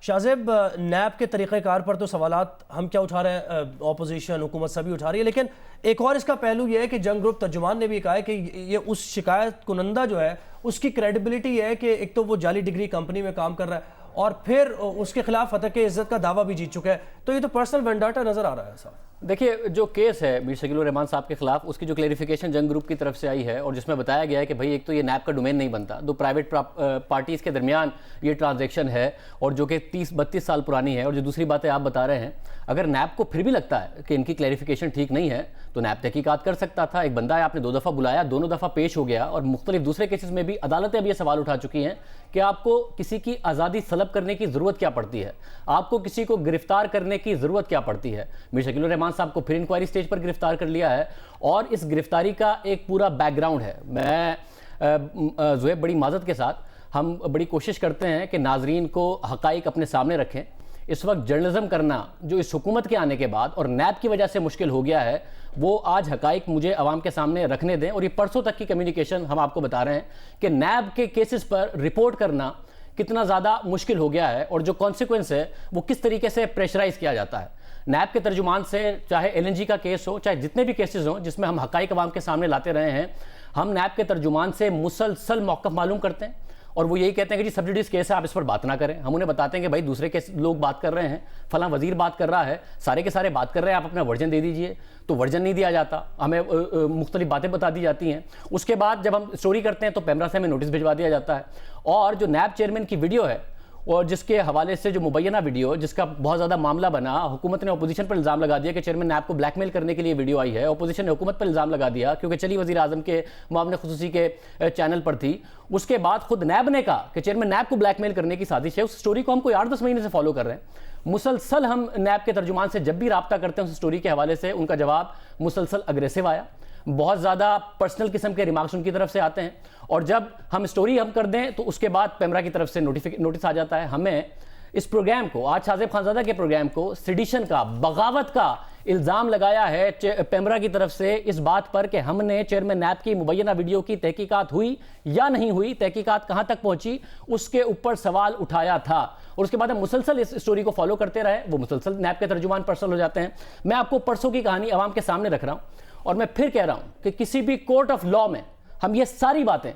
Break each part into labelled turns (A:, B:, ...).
A: शाहजेब, नैब के तरीक़ेकार पर तो सवालात हम क्या उठा रहे हैं, ऑपोजिशन हुकूमत सभी उठा रही है, लेकिन एक और इसका पहलू ये है कि जंग ग्रुप तर्जुमान ने भी कहा है कि ये उस शिकायत कुनंदा जो है उसकी क्रेडिबिलिटी है कि एक तो वो जाली डिग्री कंपनी में काम कर रहा है और फिर उसके खिलाफ हतक इज्जत का दावा भी जीत चुका है, तो ये तो पर्सनल वेंडाटा नजर आ रहा है साहब।
B: देखिए, जो केस है मीर शकीलुर रहमान साहब के खिलाफ, उसकी जो क्लेरिफिकेशन जंग ग्रुप की तरफ से आई है और जिसमें बताया गया है कि भाई एक तो ये नैब का डोमेन नहीं बनता, दो प्राइवेट पार्टीज़ के दरमियान ये ट्रांजैक्शन है और जो कि 30-32 साल पुरानी है, और जो दूसरी बातें आप बता रहे हैं, अगर नैब को फिर भी लगता है कि इनकी क्लेरिफिकेशन ठीक नहीं है तो नैब तहकीकात कर सकता था। एक बंदा है, आपने 2 दफ़ा बुलाया, दोनों दफ़ा पेश हो गया, और मुख्तलिफ दूसरे केसेस में भी अदालतें अब ये सवाल उठा चुकी हैं कि आपको किसी की आज़ादी सलब करने की ज़रूरत क्या पड़ती है, आपको किसी को गिरफ्तार करने की ज़रूरत क्या पड़ती है। मीर शकीलुर रहमान साहब को फिर इंक्वायरी स्टेज पर गिरफ्तार कर लिया है और इस गिरफ्तारी का एक पूरा बैकग्राउंड है। मैं ज़ुहैब, बड़ी माज़त के साथ हम बड़ी कोशिश करते हैं कि नाजरीन को हक़ाइक़ अपने सामने रखें। इस वक्त जर्नलिज्म करना जो इस हुकूमत के आने के बाद और नैब की वजह से मुश्किल हो गया है, वो आज हक़ाइक़ मुझे आवाम के सामने रखने दें। और ये परसों तक की कम्युनिकेशन हम आपको बता रहे हैं कि नैब के केसेस पर रिपोर्ट करना कितना ज़्यादा मुश्किल हो गया है और जो कॉन्सिक्वेंस है वो किस तरीके से प्रेशराइज किया जाता है। नैब के तर्जुमान से, चाहे LNG का केस हो, चाहे जितने भी केसेस हों जिसमें हम हक़ाइक़ आवाम के सामने लाते रहे हैं, हम नैब के तर्जुमान से मुसलसल मौक़िफ़ मालूम करते हैं और वो यही कहते हैं कि जी सब्सिडीज़ केस है, आप इस पर बात ना करें। हम उन्हें बताते हैं कि भाई दूसरे केस लोग बात कर रहे हैं, फलां वजीर बात कर रहा है, सारे के सारे बात कर रहे हैं, आप अपना वर्जन दे दीजिए। तो वर्जन नहीं दिया जाता, हमें मुख्तलिफ बातें बता दी जाती हैं। उसके बाद जब हम स्टोरी करते हैं तो पेमरा से हमें नोटिस भिजवा दिया जाता है। और जो नैब चेयरमैन की वीडियो है और जिसके हवाले से जो मुबैना वीडियो, जिसका बहुत ज़्यादा मामला बना, हुकूमत ने अपोजिशन पर इल्ज़ाम लगा दिया कि चेयरमैन नैब को ब्लैकमेल करने के लिए वीडियो आई है। अपोजिशन ने हुकूमत पर इल्ज़ाम लगा दिया क्योंकि चली वज़ीर आज़म के मामले खुसूसी के चैनल पर थी। उसके बाद खुद नैब ने कहा कि चेयरमैन नैब को ब्लैकमेल करने की साजिश है। उस स्टोरी को हम कोई 8-10 महीने से फॉलो कर रहे हैं। मुसलसल हम नैब के तर्जुमान से जब भी रब्ता करते हैं उस स्टोरी के हवाले से उनका जवाब मुसलसल अग्रेसिव आया, बहुत ज़्यादा पर्सनल किस्म के रिमार्क्स उनकी तरफ से आते हैं। और जब हम स्टोरी हम कर दें तो उसके बाद पेमरा की तरफ से नोटिस आ जाता है। हमें इस प्रोग्राम को, आज शाहजेब खानज़ादा के प्रोग्राम को सेडिशन का, बगावत का इल्ज़ाम लगाया है पेमरा की तरफ से इस बात पर कि हमने चेयरमैन नैब की मुबैना वीडियो की तहकीकात हुई या नहीं हुई, तहकीकात कहाँ तक पहुँची, उसके ऊपर सवाल उठाया था। और उसके बाद हम मुसलसल इस स्टोरी को फॉलो करते रहे। वो मुसलसल नैब के तर्जुमान पर्सनल हो जाते हैं। मैं आपको परसों की कहानी आवाम के सामने रख रहा हूँ और मैं फिर कह रहा हूँ कि किसी भी कोर्ट ऑफ लॉ में हम ये सारी बातें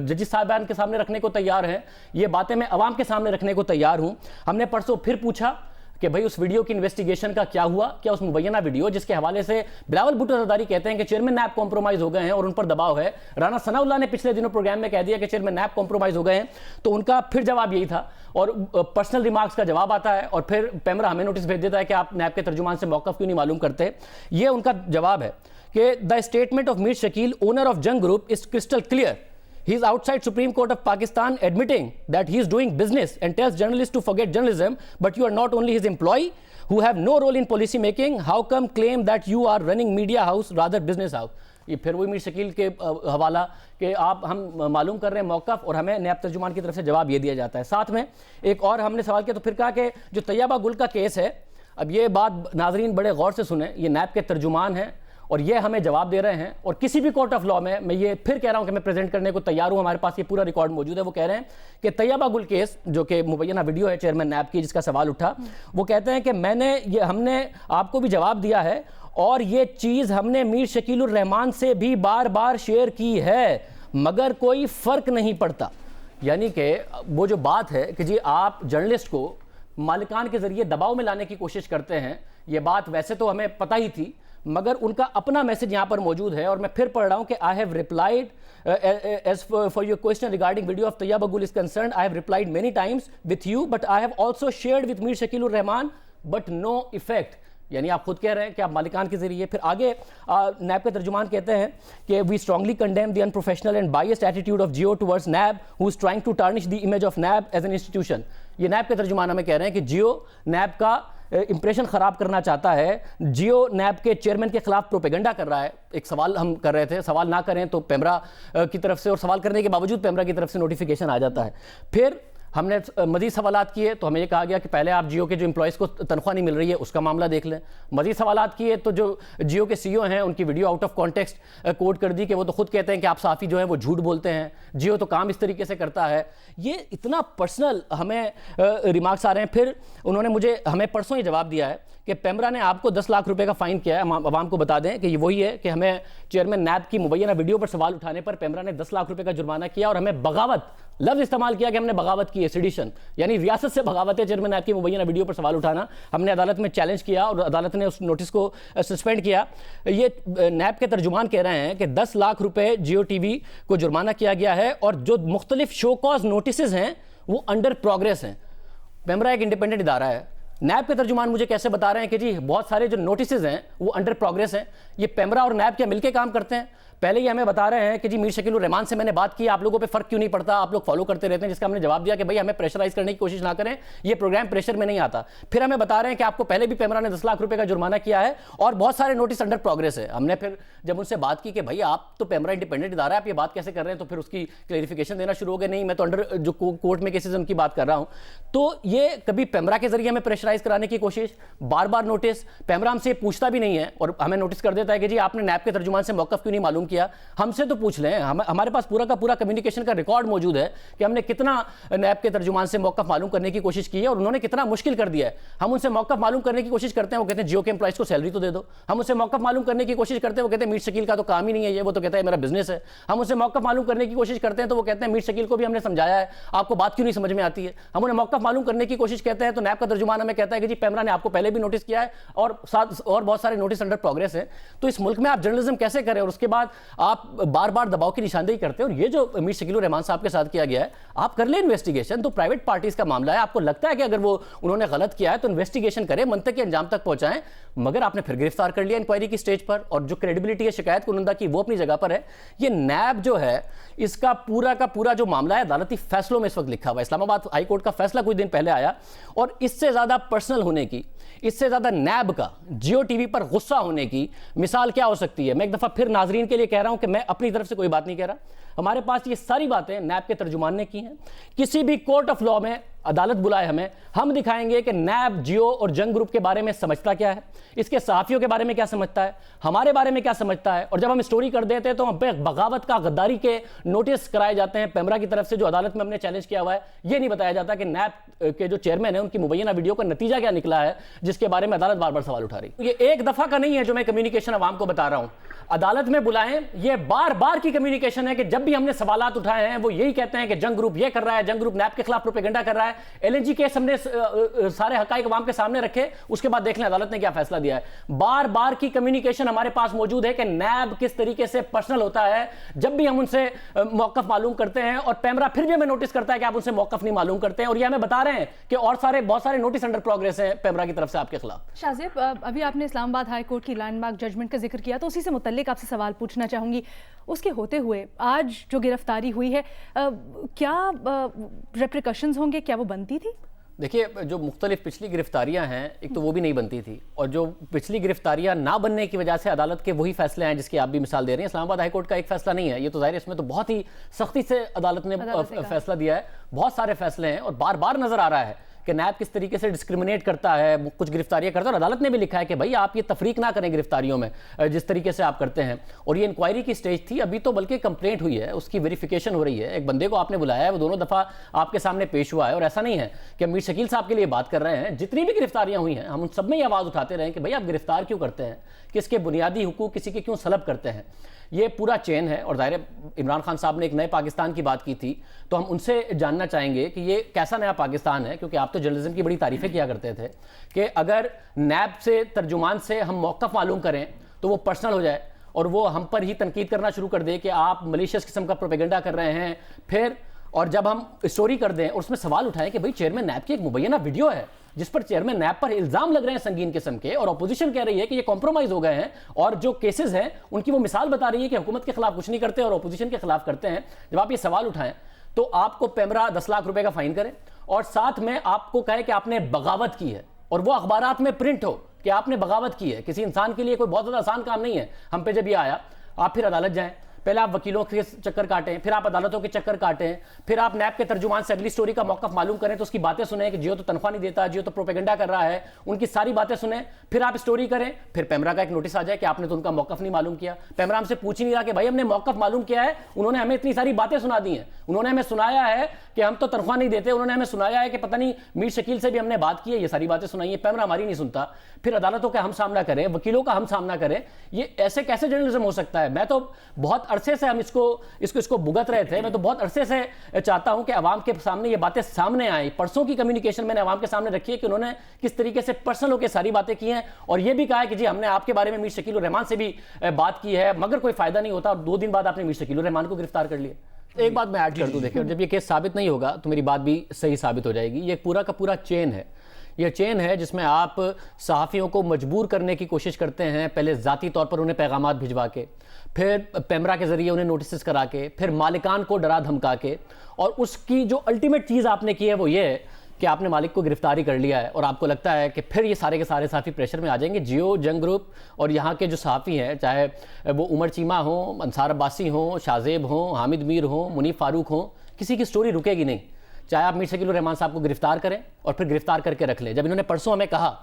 B: जजिस साहिबान के सामने रखने को तैयार हैं। ये बातें मैं अवाम के सामने रखने को तैयार हूं। हमने परसों फिर पूछा कि भाई उस वीडियो की इन्वेस्टिगेशन का क्या हुआ, क्या उस मुबैना वीडियो जिसके हवाले से बिलावल भुट्टो ज़रदारी कहते हैं कि चेयरमैन नैब कॉम्प्रोमाइज हो गए हैं और उन पर दबाव है। राना सनाउल्लाह ने पिछले दिनों प्रोग्राम में कह दिया कि चेयरमैन नैब कॉम्प्रोमाइज हो गए हैं, तो उनका फिर जवाब यही था और पर्सनल रिमार्क्स का जवाब आता है और फिर पेमरा हमें नोटिस भेज देता है कि आप नैब के तर्जुमान से मौक़िफ़ क्यों नहीं मालूम करते। ये उनका जवाब है कि the statement of Mir Shakil, owner of Jang group, is crystal clear. He is outside Supreme Court of Pakistan admitting that he is doing business and tells journalists to forget journalism, but you are not only his employee who have no role in policy making. How come claim that you are running media house rather business house? ये फिर वही मीर शकील के हवाला कि आप हम मालूम कर रहे हैं मौक़िफ़ और हमें नैब तर्जुमान की तरफ से जवाब ये दिया जाता है। साथ में एक और हमने सवाल किया तो फिर कहा कि जो तैयबा गुल का केस है, अब ये बात नाजरीन बड़े गौर से सुने, ये नैब के तर्जुमान हैं और ये हमें जवाब दे रहे हैं। और किसी भी कोर्ट ऑफ लॉ में मैं ये फिर कह रहा हूं कि मैं प्रेजेंट करने को तैयार हूं, हमारे पास ये पूरा रिकॉर्ड मौजूद है। वो कह रहे हैं कि तैयबा गुल केस, जो कि मुबैना वीडियो है चेयरमैन नैब की जिसका सवाल उठा, वो कहते हैं कि हमने आपको भी जवाब दिया है और ये चीज़ हमने मीर शकीलुर रहमान से भी बार बार शेयर की है, मगर कोई फ़र्क नहीं पड़ता। यानी कि वो जो बात है कि जी आप जर्नलिस्ट को मालिकान के ज़रिए दबाव में लाने की कोशिश करते हैं, ये बात वैसे तो हमें पता ही थी, मगर उनका अपना मैसेज यहाँ पर मौजूद है। और मैं फिर पढ़ रहा हूँ कि I have replied as for your question regarding video of Tayyaba Gul is concern, I have replied many times with you, but I have also shared with Mir Shakilur Rahman, but no effect. यानी आप खुद कह रहे हैं कि आप मालिकान के जरिए। फिर आगे नैब के तर्जुमान कहते हैं कि we strongly condemn the unprofessional and biased attitude of Geo towards NAB who is trying to tarnish the image of NAB as an institution. ये नैब के तर्जुमान हमें कह रहे हैं कि जियो नैब का इंप्रेशन ख़राब करना चाहता है, जियो नैब के चेयरमैन के खिलाफ प्रोपेगेंडा कर रहा है। एक सवाल हम कर रहे थे, सवाल ना करें तो पेमरा की तरफ से, और सवाल करने के बावजूद पेमरा की तरफ से नोटिफिकेशन आ जाता है। फिर हमने मजीद सवालात किए तो हमें ये कहा गया कि पहले आप जियो के जो एम्प्लॉयज़ को तनख्वाह नहीं मिल रही है उसका मामला देख लें। मजीद सवालात किए तो जो जियो के सीईओ हैं उनकी video out of context quote कर दी कि वो तो खुद कहते हैं कि आप साफ़ी जो है वो झूठ बोलते हैं, जियो तो काम इस तरीके से करता है। ये इतना पर्सनल हमें रिमार्क्स आ रहे हैं। फिर उन्होंने हमें परसों ये जवाब दिया है कि पेमरा ने आपको 10 लाख रुपए का फाइन किया है। आवाम को बता दें कि ये वही है कि हमें चेयरमैन नैब की मुबैना वीडियो पर सवाल उठाने पर पेमरा ने 10 लाख रुपए का जुर्माना किया और हमें बगावत लफ्ज इस्तेमाल किया कि हमने बगावत की है, सेडिशन, यानी रियासत से बगावत है चेयरमैन नैब की मुबैना वीडियो पर सवाल उठाना। हमने अदालत में चैलेंज किया और अदालत ने उस नोटिस को सस्पेंड किया। ये नैब के तर्जुमान कह रहे हैं कि 10 लाख रुपए जियो टीवी को जुर्माना किया गया है और जो मुख्तलिफ शो कॉज नोटिस हैं वो अंडर प्रोग्रेस हैं। पेमरा एक इंडिपेंडेंट इदारा है। नैब के तर्जुमान मुझे कैसे बता रहे हैं कि जी बहुत सारे जो नोटिसेज हैं वो अंडर प्रोग्रेस हैं। ये पेमरा और नैब क्या मिलके काम करते हैं? पहले ही हमें बता रहे हैं कि जी मीर शकील उर रहमान से मैंने बात की, आप लोगों पे फर्क क्यों नहीं पड़ता, आप लोग फॉलो करते रहते हैं, जिसका हमने जवाब दिया कि भाई हमें प्रेशराइज करने की कोशिश ना करें, ये प्रोग्राम प्रेशर में नहीं आता। फिर हमें बता रहे हैं कि आपको पहले भी पेमरा ने 10 लाख रुपए का जुर्माना किया है और बहुत सारे नोटिस अंडर प्रोग्रेस है। हमने फिर जब उनसे बात की कि भाई आप तो पेमरा इंडिपेंडेंट इदारा है, आप ये बात कैसे कर रहे हैं, तो फिर उसकी क्लैरिफिकेशन देना शुरू हो गए, नहीं मैं तो अंडर जो कोर्ट में केसेज उनकी बात कर रहा हूं। तो ये कभी पेमरा के जरिए हमें प्रेशराइज कराने की कोशिश, बार बार नोटिस, पेमरा हमसे पूछता भी नहीं है और हमें नोटिस कर देता है कि जी आपने नैब के तर्जुमान से मौकफ क्यों नहीं मालूम किया। हमसे तो पूछ लें, हमारे पास पूरा का पूरा कम्युनिकेशन का रिकॉर्ड मौजूद है कि हमने कितना नैब के तर्जुमान से मौकफ मालूम करने की कोशिश की है और उन्होंने कितना मुश्किल कर दिया है। हम उनसे मौकफ मालूम करने की कोशिश करते हैं, वो कहते हैं जियो के एम्प्लॉइज को सैलरी तो दे दो। हम उनसे मौकफ मालूम करने की कोशिश करते हैं, वो कहते हैं मीर शकील का तो काम ही नहीं है ये, वो तो कहता है मेरा बिजनेस है। हम उनसे मौकफ मालूम करने की कोशिश करते हैं तो वो कहते हैं मीर शकील को भी हमने समझाया है, आपको बात क्यों नहीं समझ में आती है। हम उन्हें मौकफ मालूम करने की कोशिश कहते हैं तो नैब का तर्जुमान हमें कहता है कि जी पेमरा ने आपको पहले भी नोटिस किया है और साथ और बहुत सारे नोटिस अंडर प्रोग्रेस है। तो इस मुल्क में आप जर्नलिज्म कैसे करें और उसके बाद आप बार बार दबाव की निशानदेही करते हैं। और ये जो मीर शकील उर रहमान साहब के साथ किया गया है, आप कर ले इन्वेस्टिगेशन, तो प्राइवेट पार्टीज का मामला है, आपको लगता है कि अगर वो उन्होंने गलत किया है तो इन्वेस्टिगेशन करें, मंतक के अंजाम तक पहुंचाएं। मगर आपने फिर गिरफ्तार कर लिया इंक्वायरी की स्टेज पर और जो क्रेडिबिलिटी है शिकायत कुनंदा की वो अपनी जगह पर है। ये नैब जो है इसका पूरा का पूरा जो मामला है अदालती फैसलों में इस वक्त लिखा हुआ है। इस्लामाबाद हाई कोर्ट का फैसला कुछ दिन पहले आया और इससे ज्यादा पर्सनल होने की, इससे ज्यादा नैब का जियो टीवी पर गुस्सा होने की मिसाल क्या हो सकती है। मैं एक दफा फिर नाजरीन के लिए कह रहा हूं कि मैं अपनी तरफ से कोई बात नहीं कह रहा, हमारे पास ये सारी बातें नैब के तर्जुमान ने की हैं। किसी भी कोर्ट ऑफ लॉ में अदालत बुलाए हमें, हम दिखाएंगे कि नैब जियो और जंग ग्रुप के बारे में समझता क्या है, इसके सहाफ़ियों के बारे में क्या समझता है, हमारे बारे में क्या समझता है। और जब हम स्टोरी कर देते हैं तो हम पे बगावत का, गद्दारी के नोटिस कराए जाते हैं पेमरा की तरफ से, जो अदालत में हमने चैलेंज किया हुआ है। ये नहीं बताया जाता कि नैब के जो चेयरमैन है उनकी मुबैना वीडियो का नतीजा क्या निकला है, जिसके बारे में अदालत बार बार सवाल उठा रही। ये एक दफा का नहीं है जो मैं कम्युनिकेशन अवाम को बता रहा हूं, अदालत में बुलाएं, ये बार बार की कम्युनिकेशन है कि जब भी हमने सवालात उठाए हैं वो यही कहते हैं कि जंग ग्रुप ये कर रहा है, जंग ग्रुप नैब के खिलाफ प्रोपेगेंडा कर रहा है। एलएनजी केस हमने सारे हकाइक अवाम के सामने रखे, उसके बाद देख लें अदालत ने क्या फैसला दिया है। बार बार की कम्युनिकेशन हमारे पास मौजूद है कि नैब किस तरीके से पर्सनल होता है जब भी हम उनसे मौकफ मालूम करते हैं, और पेमरा फिर भी हमें नोटिस करता है कि आप उनसे मौकफ नहीं मालूम करते हैं, और ये हमें बता रहे हैं कि और बहुत सारे नोटिस अंडर प्रोग्रेस हैं पेमरा की तरफ से आपके खिलाफ।
C: शाहजेब, अभी आपने इस्लामाबाद हाई कोर्ट की लैंडमार्क जजमेंट का जिक्र किया, तो उसी से मुतल्लिक आपसे सवाल पूछना चाहूंगी। उसके होते हुए आज जो गिरफ्तारी हुई है, क्या रेप्रिकॉशंस होंगे, क्या वो बनती थी?
B: देखिए, जो मुख्तलिफ पिछली गिरफ्तारियां हैं, एक तो वो भी नहीं बनती थी, और जो पिछली गिरफ्तारियां ना बनने की वजह से अदालत के वही फैसले हैं जिसकी आप भी मिसाल दे रहे हैं। इस्लामाबाद हाई कोर्ट का एक फैसला नहीं है, ये तो जाहिर है, इसमें तो बहुत ही सख्ती से अदालत ने फैसला दिया है। बहुत सारे फैसले हैं और बार बार नजर आ रहा है कि नैब किस तरीके से डिस्क्रिमिनेट करता है, कुछ गिरफ्तारियां करता है, और अदालत ने भी लिखा है कि भाई आप ये तफरीक ना करें गिरफ्तारियों में जिस तरीके से आप करते हैं। और ये इंक्वायरी की स्टेज थी, अभी तो बल्कि कंप्लेंट हुई है, उसकी वेरिफिकेशन हो रही है। एक बंदे को आपने बुलाया है, वो दोनों दफा आपके सामने पेश हुआ है, और ऐसा नहीं है कि मीर शकील साहब के लिए बात कर रहे हैं। जितनी भी गिरफ्तारियां हुई हैं हम उन सब में ये आवाज़ उठाते रहे कि भाई आप गिरफ्तार क्यों करते हैं, किसके बुनियादी हुकूक किसी के क्यों सलब करते हैं। ये पूरा चेन है। और ज़ाहिर इमरान खान साहब ने एक नए पाकिस्तान की बात की थी, तो हम उनसे जानना चाहेंगे कि ये कैसा नया पाकिस्तान है, क्योंकि आप तो जर्नलिज्म की बड़ी तारीफ़ें किया करते थे कि अगर नैब से तर्जुमान से हम मौक़िफ़ मालूम करें तो वो पर्सनल हो जाए और वो हम पर ही तनकीद करना शुरू कर दे कि आप मलीशियस किस्म का प्रोपेगेंडा कर रहे हैं। फिर और जब हम स्टोरी कर दें और उसमें सवाल उठाएं कि भाई चेयरमैन नैब की एक मुबैना वीडियो है जिस पर चेयरमैन नैब पर इल्जाम लग रहे हैं संगीन किस्म के, और अपोजिशन कह रही है कि ये कॉम्प्रोमाइज हो गए हैं, और जो केसेस हैं उनकी वो मिसाल बता रही है कि हुकूमत के खिलाफ कुछ नहीं करते और अपोजिशन के खिलाफ करते हैं। जब आप ये सवाल उठाएं तो आपको पेमरा 10 लाख रुपए का फाइन करे और साथ में आपको कहे कि आपने बगावत की है, और वो अखबारात में प्रिंट हो कि आपने बगावत की है। किसी इंसान के लिए कोई बहुत ज़्यादा आसान काम नहीं है। हम पे जब ये आया, आप फिर अदालत जाएं, पहले आप वकीलों के चक्कर काटें, फिर आप अदालतों के चक्कर काटें, फिर आप नैब के तर्जुमान से अगली स्टोरी का मौक़िफ़ मालूम करें तो उसकी बातें सुने कि जियो तो तनख्वाह नहीं देता, जियो तो प्रोपेगेंडा कर रहा है, उनकी सारी बातें सुने, फिर आप स्टोरी करें, फिर पेमरा का एक नोटिस आ जाए कि आपने तो उनका मौक़िफ़ नहीं मालूम किया। पेमरा हमसे पूछ ही नहीं रहा कि भाई हमने मौक़िफ़ मालूम किया है, उन्होंने हमें इतनी सारी बातें सुना दी हैं, उन्होंने हमें सुनाया है कि हम तो तनख्वाह नहीं देते, उन्होंने हमें सुनाया है कि पता नहीं मीर शकील से भी हमने बात की है, ये सारी बातें सुनाई है। पेमरा हमारी नहीं सुनता। फिर अदालतों का हम सामना करें, वकीलों का हम सामना करें, ये ऐसे कैसे जर्नलिज्म हो सकता है? मैं तो बहुत अरसे से हम इसको भुगत रहे थे। मैं तो बहुत अरसे से चाहता हूं कि अवाम के सामने ये बातें सामने आए। परसों की कम्युनिकेशन मैंने अवाम के सामने रखी है कि उन्होंने किस तरीके से पर्सनल होकर सारी बातें की हैं और ये भी कहा है कि जी हमने आपके बारे में मीर शकील उर रहमान से भी बात की है, मगर कोई फायदा नहीं होता। और 2 दिन बाद आपने मीर शकील उर रहमान को गिरफ्तार कर लिया। एक बात मैं ऐड कर दूं, देखिए, जब ये केस साबित नहीं होगा तो मेरी बात भी सही साबित हो जाएगी। ये पूरा का पूरा चेन है, यह चेन है जिसमें आप सहाफ़ियों को मजबूर करने की कोशिश करते हैं, पहले ज़ाती तौर पर उन्हें पैगामात भिजवा के, फिर पेमरा के ज़रिए उन्हें नोटिस करा के, फिर मालिकान को डरा धमका के, और उसकी जो अल्टीमेट चीज़ आपने की है वो ये है कि आपने मालिक को गिरफ्तारी कर लिया है और आपको लगता है कि फिर ये सारे के सारे सहाफ़ी प्रेशर में आ जाएंगे। जियो, जंग ग्रुप और यहाँ के जो सहाफ़ी हैं, चाहे वो उमर चीमा हों, अंसार अब्बासी हों, शाहजेब हों, हामिद मीर हों, मुनीफ फारूक हों, किसी की स्टोरी रुकेगी नहीं। चाहे आप मीर शकील उर रहमान साहब को गिरफ्तार करें और फिर गिरफ्तार करके रख लें। जब इन्होंने परसों हमें कहा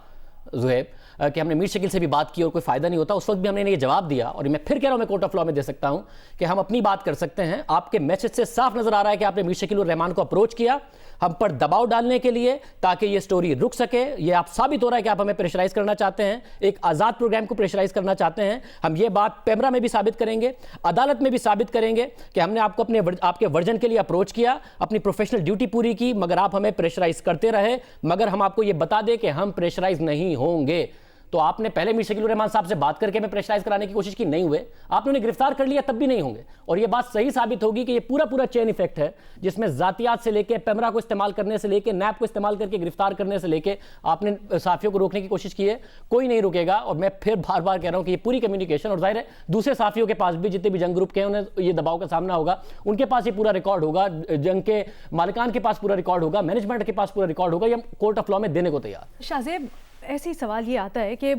B: ज़ुहैब कि हमने मीर शकील से भी बात की और कोई फ़ायदा नहीं होता, उस वक्त भी हमने ये जवाब दिया और मैं फिर कह रहा हूँ, मैं कोर्ट ऑफ लॉ में दे सकता हूँ कि हम अपनी बात कर सकते हैं। आपके मैसेज से साफ नज़र आ रहा है कि आपने मीर शकील उर रहमान को अप्रोच किया हम पर दबाव डालने के लिए ताकि ये स्टोरी रुक सके। ये आप साबित हो रहा है कि आप हमें प्रेशराइज करना चाहते हैं, एक आज़ाद प्रोग्राम को प्रेशराइज करना चाहते हैं। हम ये बात पेमरा में भी साबित करेंगे, अदालत में भी साबित करेंगे कि हमने आपको आपके वर्जन के लिए अप्रोच किया, अपनी प्रोफेशनल ड्यूटी पूरी की, मगर आप हमें प्रेशराइज करते रहे। मगर हम आपको ये बता दें कि हम प्रेशराइज नहीं होंगे। तो आपने पहले मीर शकील उर रहमान साहब से बात करके हमें प्रेशराइज कराने की कोशिश की, नहीं हुए। आपने उन्हें गिरफ्तार कर लिया, तब भी नहीं होंगे। और ये बात सही साबित होगी कि ये पूरा चेन इफेक्ट है जिसमें जातियात से लेके पेमरा को इस्तेमाल करने से लेके नैब को इस्तेमाल करके गिरफ्तार करने से लेके आपने साफियों को रोकने की कोशिश की है, कोई नहीं रुकेगा। और मैं फिर बार बार कह रहा हूँ कि ये पूरी कम्युनिकेशन, और जाहिर है दूसरे साफियों के पास भी, जितने भी जंग ग्रुप के हैं, उन्हें ये दबाव का सामना होगा, उनके पास ये पूरा रिकॉर्ड होगा, जंग के मालिकान के पास पूरा रिकॉर्ड होगा, मैनेजमेंट के पास पूरा रिकॉर्ड होगा। ये कोर्ट ऑफ लॉ में देने को तैयार।
C: शाहजेब, ऐसे ही सवाल ये आता है कि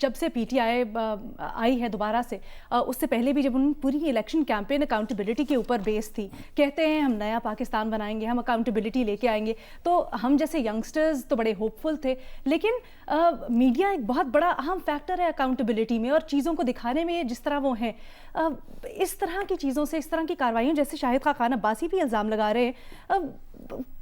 C: जब से पीटीआई आई है दोबारा से, उससे पहले भी जब उन पूरी इलेक्शन कैंपेन अकाउंटेबिलिटी के ऊपर बेस थी, कहते हैं हम नया पाकिस्तान बनाएंगे, हम अकाउंटेबिलिटी लेके आएंगे, तो हम जैसे यंगस्टर्स तो बड़े होपफुल थे। लेकिन मीडिया एक बहुत बड़ा अहम फैक्टर है अकाउंटेबिलिटी में और चीज़ों को दिखाने में, जिस तरह वो हैं। इस तरह की चीज़ों से, इस तरह की कार्रवाइयों, जैसे शाहिद खान अब्बासी भी इल्ज़ाम लगा रहे हैं,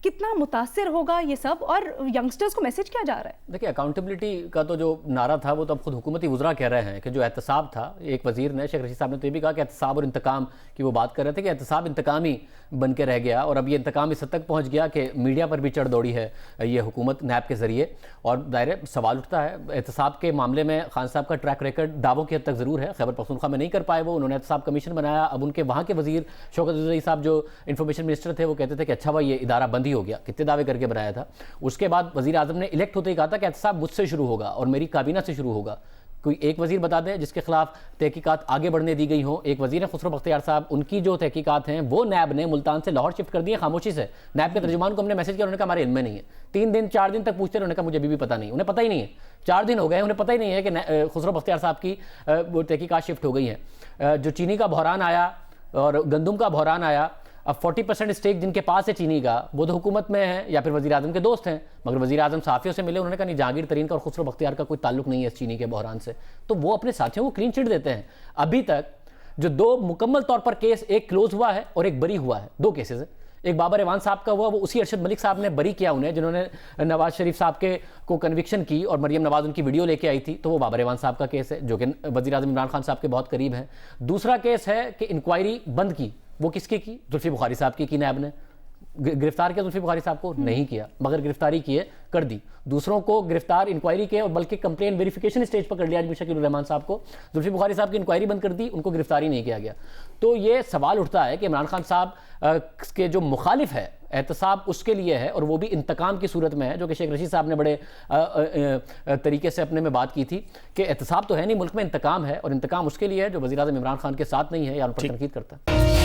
C: कितना मुतासिर होगा ये सब और यंगस्टर्स को मैसेज क्या जा रहा है?
B: देखिए, अकाउंटेबिलिटी का तो जो नारा था वो तो अब खुद हुकूमती वज़रा कह रहे हैं कि जो एहतसाब था, एक वज़ीर ने, शेख रशीद साहब ने तो ये भी कहा कि एहतसाब और इंतकाम की वो बात कर रहे थे कि एहतसाब इंतकामी बन के रह गया और अब ये इंतकाम इस हद तक पहुँच गया कि मीडिया पर भी चढ़ दौड़ी है ये हुकूमत नैब के ज़रिए। और दायरे सवाल उठता है, एहतसाब के मामले में खान साहब का ट्रैक रिकॉर्ड दावों की हद तक ज़रूर है, खैबर पख्तूनख्वा में नहीं कर पाए वो, उन्होंने एहतसाब कमीशन बनाया। अब उनके वहाँ के वज़ीर शौकत अली साहब जो इन्फॉर्मेशन मिनिस्टर थे, वो कहते थे कि अच्छा भाई ये इदारा बंद ही हो गया, कितने दावे करके बनाया था। उसके बाद वज़ीर आज़म ने इलेक्ट होते ही कहा था कि एहतसाब मुझसे शुरू होगा और मेरी काबीना से शुरू होगा। कोई एक वज़ीर बता दें जिसके खिलाफ तहकीकात आगे बढ़ने दी गई हो। एक वज़ीर है खुसरो बख्तियार साहब, उनकी जो तहकीकात हैं वो नैब ने मुल्तान से लाहौर शिफ्ट कर दी है खामोशी से। नैब के तर्जुमान को हमने मैसेज किया, उन्होंने कहा हमारे इल्म में नहीं है। 3 दिन 4 दिन तक पूछते रहे, उन्होंने कहा मुझे अभी भी पता नहीं, उन्हें पता ही नहीं है। 4 दिन हो गए, उन्हें पता ही नहीं है कि खुसरो बख्तियार साहब की वो तहकीकात शिफ्ट हो गई हैं। जो चीनी का बहरान आया और गंदम का बहरान आया, अब 40% स्टेक जिनके पास है चीनी का, वो तो हुकूमत में है या फिर वज़ीर आज़म के दोस्त हैं। मगर वज़ीर आज़म सहाफ़ियों से मिले, उन्होंने कहा नहीं, जहांगीर तरीन का और खुसरो बख्तियार का कोई ताल्लुक नहीं है इस चीनी के बहरान से। तो वो अपने साथियों को क्लीन चिट देते हैं। अभी तक जो 2 मुकम्मल तौर पर केस, एक क्लोज हुआ है और एक बरी हुआ है, 2 केसेस है। एक बाबर इवान साहब का हुआ, वो उसी अरशद मलिक साहब ने बरी किया उन्हें, जिन्होंने नवाज शरीफ साहब के को कन्विक्शन की और मरियम नवाज उनकी वीडियो लेके आई थी, तो वो बाबर इवान साहब का केस है जो कि वज़ीर आज़म इमरान खान साहब के बहुत करीब है। दूसरा केस है कि इंक्वायरी बंद की, वो किसकी की? जुल्फी बुखारी साहब की नैब ने गिरफ्तार किया, जुल्फी बुखारी साहब को नहीं किया, मगर गिरफ्तारी की है, कर दी। दूसरों को गिरफ्तार, इंक्वायरी के और बल्कि कंप्लेन वेरिफिकेशन स्टेज पर कर लिया मीर शकील उर रहमान साहब को। जुल्फी बुखारी साहब की इंक्वायरी बंद कर दी, उनको गिरफ्तारी नहीं किया गया। तो ये सवाल उठता है कि इमरान खान साहब के जो मुखालिफ है एहतसाब उसके लिए है, और वो भी इंतकाम की सूरत में है, जो कि शेख रशीद साहब ने बड़े तरीके से अपने में बात की थी कि एहतसाब तो है नहीं, मुल्क में इंतकाम है, और इंतकाम उसके लिए है जो वज़ीर आज़म इमरान खान के साथ नहीं है या उन पर तनकीद करता है।